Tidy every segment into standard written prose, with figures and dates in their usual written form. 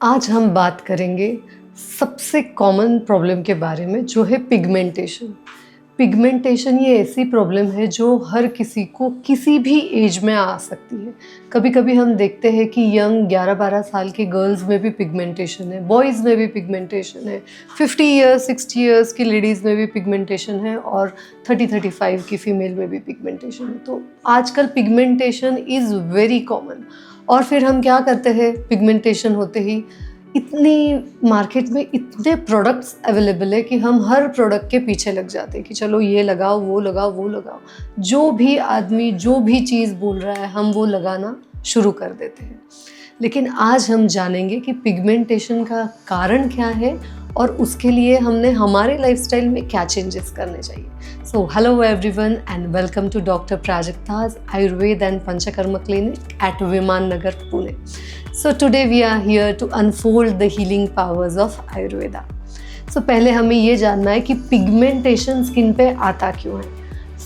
आज हम बात करेंगे सबसे कॉमन प्रॉब्लम के बारे में जो है पिगमेंटेशन। पिगमेंटेशन ये ऐसी प्रॉब्लम है जो हर किसी को किसी भी एज में आ सकती है। कभी कभी हम देखते हैं कि यंग 11-12 साल के गर्ल्स में भी पिगमेंटेशन है, बॉयज़ में भी पिगमेंटेशन है, 50 ईयर्स 60 ईयर्स की लेडीज़ में भी पिगमेंटेशन है और 30-35 की फ़ीमेल में भी पिगमेंटेशन है। तो आजकल पिगमेंटेशन इज़ वेरी कॉमन। और फिर हम क्या करते हैं, पिगमेंटेशन होते ही इतनी मार्केट में इतने प्रोडक्ट्स अवेलेबल है कि हम हर प्रोडक्ट के पीछे लग जाते हैं कि चलो ये लगाओ वो लगाओ वो लगाओ। जो भी आदमी जो भी चीज़ बोल रहा है हम वो लगाना शुरू कर देते हैं। लेकिन आज हम जानेंगे कि पिगमेंटेशन का कारण क्या है और उसके लिए हमने हमारे लाइफस्टाइल में क्या चेंजेस करने चाहिए। So hello everyone and welcome to doctor Prajakta's Ayurveda and Panchakarma clinic at Viman Nagar, Pune. So today we are here to unfold the healing powers of Ayurveda. So पहले हमें ये जानना है कि पिगमेंटेशन स्किन पे आता क्यों है.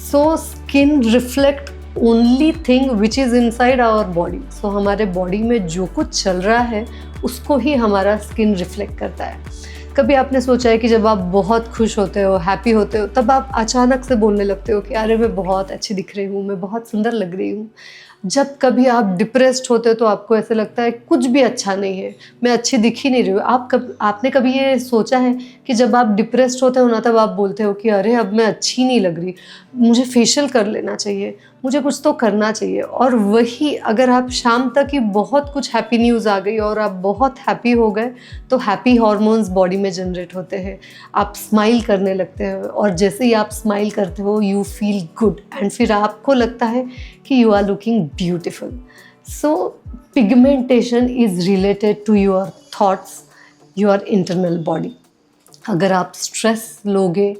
So skin reflect only thing which is inside our body. So हमारे बॉडी में जो कुछ चल रहा है उसको ही हमारा स्किन रिफ्लेक्ट करता है. कभी आपने सोचा है कि जब आप बहुत खुश होते हो, हैप्पी होते हो, तब आप अचानक से बोलने लगते हो कि अरे मैं बहुत अच्छी दिख रही हूँ, मैं बहुत सुंदर लग रही हूँ. जब कभी आप डिप्रेस्ड होते हो तो आपको ऐसे लगता है कुछ भी अच्छा नहीं है, मैं अच्छी दिख ही नहीं रही हूँ. आपने कभी ये सोचा है कि जब आप डिप्रेस्ड होते हो ना तब आप बोलते हो कि अरे अब मैं अच्छी नहीं लग रही, मुझे फेशियल कर लेना चाहिए, मुझे कुछ तो करना चाहिए. और वही अगर आप शाम तक ही बहुत कुछ हैप्पी न्यूज़ आ गई और आप बहुत हैप्पी हो गए तो हैप्पी हार्मोन्स बॉडी में जनरेट होते हैं, आप स्माइल करने लगते हो और जैसे ही आप स्माइल करते हो यू फील गुड एंड फिर आपको लगता है कि you are looking beautiful. So pigmentation is related to your thoughts, your internal body. अगर आप स्ट्रेस लोगे,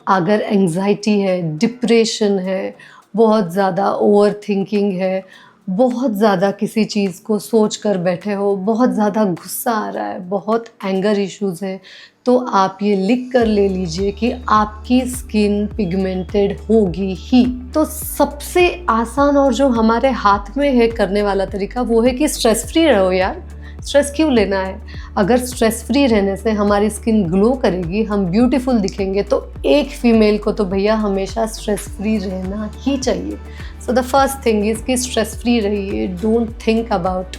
अगर एंग्जाइटी है, डिप्रेशन है, बहुत ज़्यादा ओवर थिंकिंग है, बहुत ज़्यादा किसी चीज़ को सोच कर बैठे हो, बहुत ज़्यादा गुस्सा आ रहा है, बहुत एंगर इश्यूज़ है, तो आप ये लिख कर ले लीजिए कि आपकी स्किन पिगमेंटेड होगी ही. तो सबसे आसान और जो हमारे हाथ में है करने वाला तरीका वो है कि स्ट्रेस फ्री रहो यार. स्ट्रेस क्यों लेना है? अगर स्ट्रेस फ्री रहने से हमारी स्किन ग्लो करेगी, हम ब्यूटीफुल दिखेंगे, तो एक फीमेल को तो भैया हमेशा स्ट्रेस फ्री रहना ही चाहिए. So the first thing is कि स्ट्रेस फ्री रहिए. Don't think about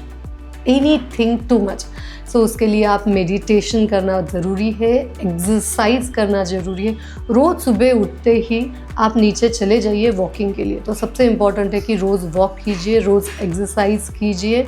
anything too much. So उसके लिए आप मेडिटेशन करना ज़रूरी है, एक्सरसाइज करना ज़रूरी है. रोज़ सुबह उठते ही आप नीचे चले जाइए वॉकिंग के लिए. तो सबसे इम्पॉर्टेंट है कि रोज़ वॉक कीजिए, रोज़ एक्सरसाइज कीजिए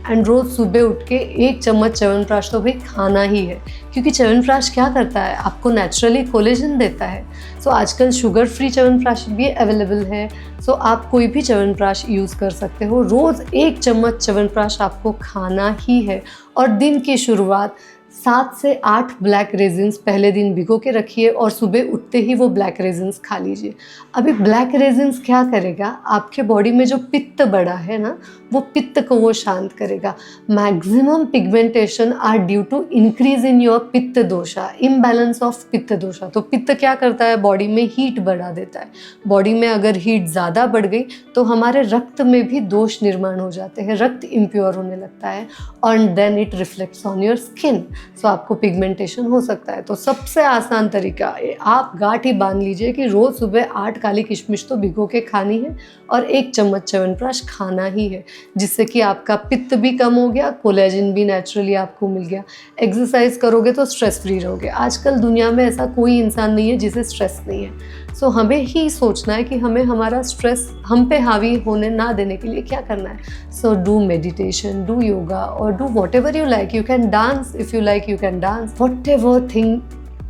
एंड रोज़ सुबह उठ के 1 चम्मच च्यवनप्राश तो भाई खाना ही है, क्योंकि च्यवनप्राश क्या करता है, आपको नेचुरली कोलेजन देता है. सो आजकल शुगर फ्री च्यवनप्राश भी अवेलेबल है. सो आप कोई भी च्यवनप्राश यूज़ कर सकते हो. रोज़ 1 चम्मच च्यवनप्राश आपको खाना ही है. और दिन की शुरुआत 7 से 8 ब्लैक रेजिन्स पहले दिन भिगो के रखिए और सुबह उठते ही वो ब्लैक रेजिन्स खा लीजिए. अभी ब्लैक रेजिन्स क्या करेगा, आपके बॉडी में जो पित्त बढ़ा है ना, वो पित्त को वो शांत करेगा. Maximum pigmentation are due to increase in your pitta dosha, imbalance of पित्त दोषा. तो पित्त क्या करता है, बॉडी में हीट बढ़ा देता है. बॉडी में अगर हीट ज़्यादा बढ़ गई तो हमारे रक्त में भी दोष निर्माण हो जाते हैं, रक्त इम्प्योर होने लगता है और then it reflects on your skin. So आपको पिगमेंटेशन हो सकता है. तो सबसे आसान तरीका, आप गांठ ही बांध लीजिए कि रोज़ सुबह 8 काली किशमिश तो भिगो के खानी है और 1 चम्मच च्यवनप्राश खाना ही है, जिससे कि आपका पित्त भी कम हो गया, कोलेजन भी नेचुरली आपको मिल गया. एक्सरसाइज करोगे तो स्ट्रेस फ्री रहोगे. आजकल दुनिया में ऐसा कोई इंसान नहीं है जिसे स्ट्रेस नहीं है. सो हमें ही सोचना है कि हमें हमारा स्ट्रेस हम पे हावी होने ना देने के लिए क्या करना है. So do meditation, do yoga और do whatever you like. You can dance if you like, you can dance. Whatever thing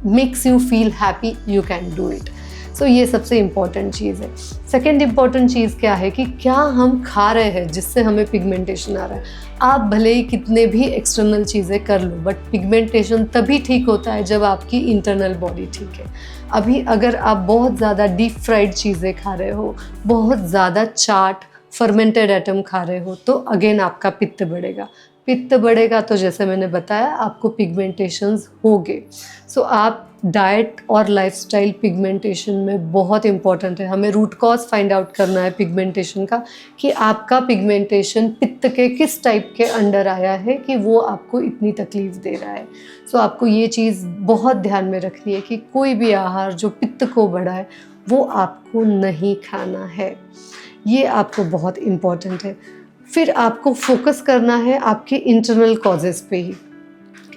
makes you feel happy you can do it. So ये सबसे important चीज़ है. Second important चीज़ क्या है कि क्या हम खा रहे हैं जिससे हमें पिगमेंटेशन आ रहा है. आप भले ही कितने भी एक्सटर्नल चीज़ें कर लो, बट पिगमेंटेशन तभी ठीक होता है जब आपकी इंटरनल बॉडी ठीक है. अभी अगर आप बहुत ज़्यादा डीप फ्राइड चीज़ें खा रहे हो, बहुत ज़्यादा चाट फर्मेंटेड आइटम खा रहे हो, तो अगेन आपका पित्त बढ़ेगा. पित्त बढ़ेगा तो जैसे मैंने बताया आपको पिगमेंटेशंस होंगे। सो आप डाइट और लाइफस्टाइल पिगमेंटेशन में बहुत इंपॉर्टेंट है। हमें रूट कॉज फाइंड आउट करना है पिगमेंटेशन का, कि आपका पिगमेंटेशन पित्त के किस टाइप के अंडर आया है कि वो आपको इतनी तकलीफ दे रहा है। सो आपको ये चीज़ बहुत ध्यान में रखनी है कि कोई भी आहार जो पित्त को बढ़ाए वो आपको नहीं खाना है। ये आपको बहुत इम्पॉर्टेंट है। फिर आपको फोकस करना है आपके इंटरनल कॉजेज़ पे ही,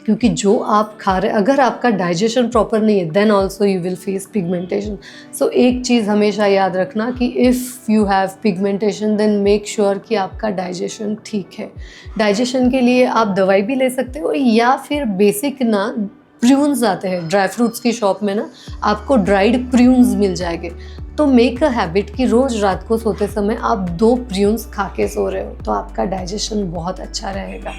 क्योंकि जो आप खा रहे, अगर आपका डाइजेशन प्रॉपर नहीं है then also you will face pigmentation. So एक चीज़ हमेशा याद रखना कि if you have pigmentation then make sure कि आपका डाइजेशन ठीक है। डाइजेशन के लिए आप दवाई भी ले सकते हो, या फिर बेसिक ना प्रून्स आते हैं ड्राई फ्रूट्स की शॉप में ना, आपको ड्राइड प्रून्स मिल जाएंगे। तो मेक अ हैबिट कि रोज़ रात को सोते समय आप 2 प्रून्स खा के सो रहे हो, तो आपका डाइजेशन बहुत अच्छा रहेगा।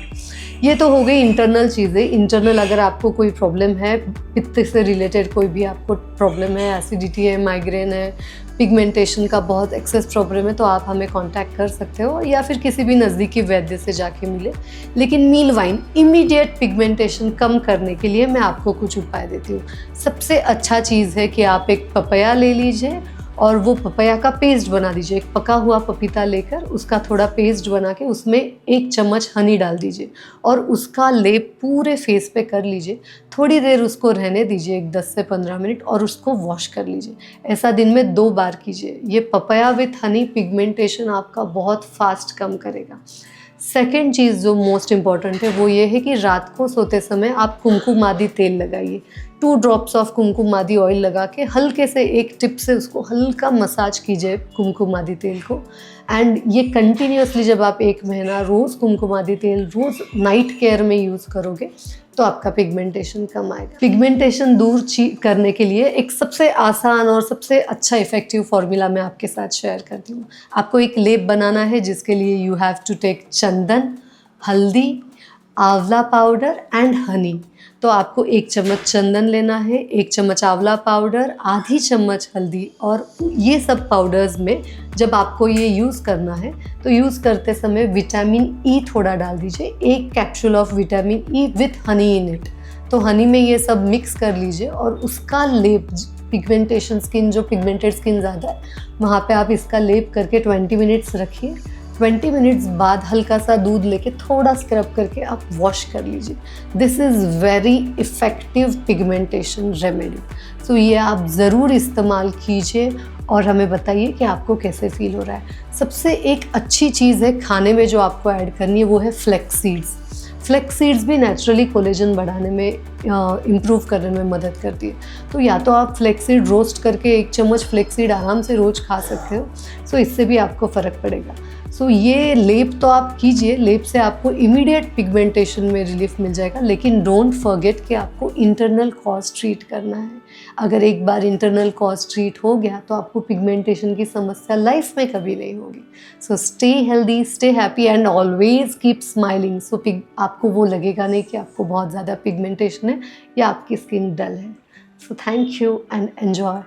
ये तो हो गई इंटरनल चीज़ें। इंटरनल अगर आपको कोई प्रॉब्लम है, पित्त से रिलेटेड कोई भी आपको प्रॉब्लम है, एसिडिटी है, माइग्रेन है, पिगमेंटेशन का बहुत एक्सेस प्रॉब्लम है, तो आप हमें कांटेक्ट कर सकते हो या फिर किसी भी नज़दीकी वैद्य से जाके मिले। लेकिन मीनवाइल इमीडिएट पिगमेंटेशन कम करने के लिए मैं आपको कुछ उपाय देती हूँ। सबसे अच्छा चीज़ है कि आप एक पपाया ले लीजिए और वो पपाया का पेस्ट बना दीजिए। एक पका हुआ पपीता लेकर उसका थोड़ा पेस्ट बना के उसमें 1 चम्मच हनी डाल दीजिए और उसका लेप पूरे फेस पे कर लीजिए। थोड़ी देर उसको रहने दीजिए, एक 10 से 15 मिनट, और उसको वॉश कर लीजिए। ऐसा दिन में 2 बार कीजिए। ये पपाया विथ हनी पिगमेंटेशन आपका बहुत फास्ट कम करेगा। सेकेंड चीज़ जो मोस्ट इम्पॉर्टेंट है वो ये है कि रात को सोते समय आप कुमकुमादी तेल लगाइए। 2 ड्रॉप्स ऑफ कुमकुमादी ऑयल लगा के हल्के से एक टिप से उसको हल्का मसाज कीजिए कुमकुमादी तेल को। एंड ये कंटिन्यूसली जब आप 1 महीना रोज़ कुमकुमादी तेल रोज़ नाइट केयर में यूज़ करोगे तो आपका पिगमेंटेशन कम आएगा। पिगमेंटेशन दूर करने के लिए एक सबसे आसान और सबसे अच्छा इफ़ेक्टिव फार्मूला मैं आपके साथ शेयर करती हूँ। आपको एक लेप बनाना है जिसके लिए यू हैव टू टेक चंदन, हल्दी, आंवला पाउडर एंड हनी। तो आपको 1 चम्मच चंदन लेना है, 1 चम्मच आंवला पाउडर, आधी चम्मच हल्दी, और ये सब पाउडर्स में जब आपको ये यूज़ करना है तो यूज़ करते समय विटामिन ई थोड़ा डाल दीजिए। 1 capsule of vitamin E with Honey in it. तो हनी में ये सब मिक्स कर लीजिए और उसका लेप, पिगमेंटेशन स्किन, जो पिगमेंटेड स्किन ज़्यादा है वहाँ पे आप इसका लेप करके 20 मिनट्स रखिए। 20 मिनट्स बाद हल्का सा दूध लेके थोड़ा स्क्रब करके आप वॉश कर लीजिए। This is very effective pigmentation remedy. So ये आप ज़रूर इस्तेमाल कीजिए और हमें बताइए कि आपको कैसे फील हो रहा है। सबसे एक अच्छी चीज़ है खाने में जो आपको ऐड करनी है वो है फ्लैक्स सीड्स। फ्लैक्स सीड्स भी नेचुरली कोलेजन बढ़ाने में, इम्प्रूव करने में मदद करती है। तो या तो आप फ्लैक्स सीड रोस्ट करके 1 चम्मच फ्लैक्स सीड आराम से रोज़ खा सकते हो। सो इससे भी आपको फ़र्क पड़ेगा। सो ये लेप तो आप कीजिए, लेप से आपको इमीडिएट पिगमेंटेशन में रिलीफ मिल जाएगा। लेकिन डोंट फॉरगेट कि आपको इंटरनल कॉज ट्रीट करना है। अगर एक बार इंटरनल कॉज ट्रीट हो गया तो आपको पिगमेंटेशन की समस्या लाइफ में कभी नहीं होगी। So stay healthy, stay happy and always keep smiling. So आपको वो लगेगा नहीं कि आपको बहुत ज़्यादा पिगमेंटेशन है या आपकी स्किन डल है। So thank you and enjoy.